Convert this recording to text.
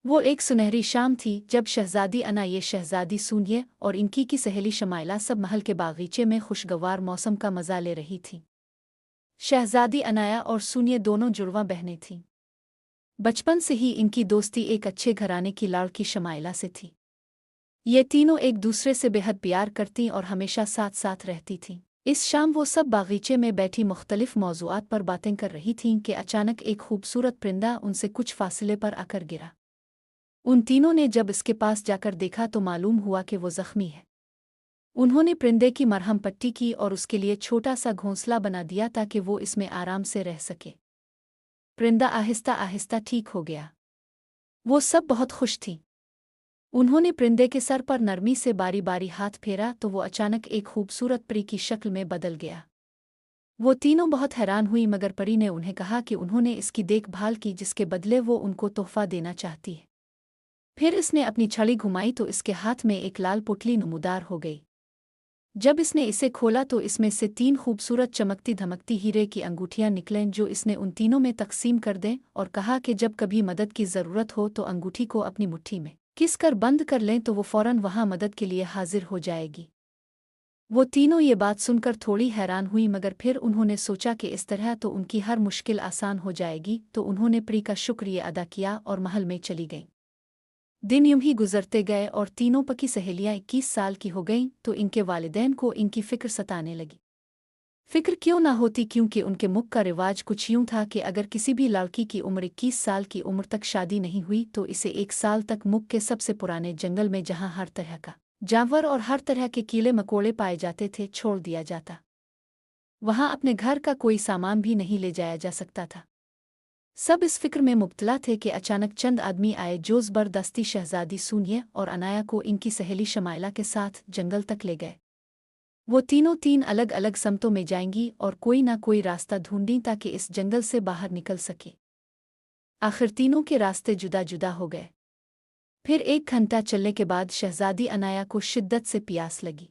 वो एक सुनहरी शाम थी जब शहजादी अना ये शहजादी सूनिये और इनकी की सहेली शमाइला सब महल के बागीचे में खुशगवार मौसम का मजा ले रही थीं। शहजादी अनाया और सूनिये दोनों जुड़वां बहनें थीं। बचपन से ही इनकी दोस्ती एक अच्छे घराने की लाड़की शमाइला से थी। ये तीनों एक दूसरे से बेहद प्यार करतीं और हमेशा साथ साथ रहती थीं। इस शाम वो सब बागीचे में बैठी मुख्तलिफ मौज़ूआत पर बातें कर रही थीं कि अचानक एक खूबसूरत परिंदा उनसे कुछ फासले पर आकर गिरा। उन तीनों ने जब इसके पास जाकर देखा तो मालूम हुआ कि वो जख्मी है। उन्होंने परिंदे की मरहम पट्टी की और उसके लिए छोटा सा घोंसला बना दिया ताकि वो इसमें आराम से रह सके। परिंदा आहिस्ता आहिस्ता ठीक हो गया। वो सब बहुत खुश थीं। उन्होंने परिंदे के सर पर नरमी से बारी बारी हाथ फेरा तो वो अचानक एक खूबसूरत परी की शक्ल में बदल गया। वो तीनों बहुत हैरान हुई मगर परी ने उन्हें कहा कि उन्होंने इसकी देखभाल की जिसके बदले वो उनको तोहफा देना चाहती है। फिर इसने अपनी छड़ी घुमाई तो इसके हाथ में एक लाल पुतली नमूदार हो गई। जब इसने इसे खोला तो इसमें से 3 खूबसूरत चमकती धमकती हीरे की अंगूठियां निकलें जो इसने उन तीनों में तकसीम कर दें और कहा कि जब कभी मदद की ज़रूरत हो तो अंगूठी को अपनी मुट्ठी में किस कर बंद कर लें तो वो फ़ौरन वहां मदद के लिए हाजिर हो जाएगी। वो तीनों ये बात सुनकर थोड़ी हैरान हुई मगर फिर उन्होंने सोचा कि इस तरह तो उनकी हर मुश्किल आसान हो जाएगी तो उन्होंने परी का शुक्रिया अदा किया और महल में चली गईं। दिन यूं ही गुजरते गए और तीनों पकी सहेलियां 21 साल की हो गईं तो इनके वालिदैन को इनकी फ़िक्र सताने लगी। फ़िक्र क्यों ना होती क्योंकि उनके मुल्क का रिवाज कुछ यूं था कि अगर किसी भी लड़की की उम्र 21 साल की उम्र तक शादी नहीं हुई तो इसे 1 साल तक मुल्क के सबसे पुराने जंगल में जहां हर तरह का जानवर और हर तरह के कीड़े मकोड़े पाए जाते थे छोड़ दिया जाता। वहां अपने घर का कोई सामान भी नहीं ले जाया जा सकता था। सब इस फिक्र में मुब्तला थे कि अचानक चंद आदमी आए जो ज़बरदस्ती शहजादी सूनिये और अनाया को इनकी सहेली शमाइला के साथ जंगल तक ले गए। वो तीनों 3 अलग अलग समतों में जाएंगी और कोई ना कोई रास्ता ढूंढीं ताकि इस जंगल से बाहर निकल सके। आखिर तीनों के रास्ते जुदा जुदा हो गए। फिर 1 घंटा चलने के बाद शहजादी अनाया को शिद्दत से प्यास लगी।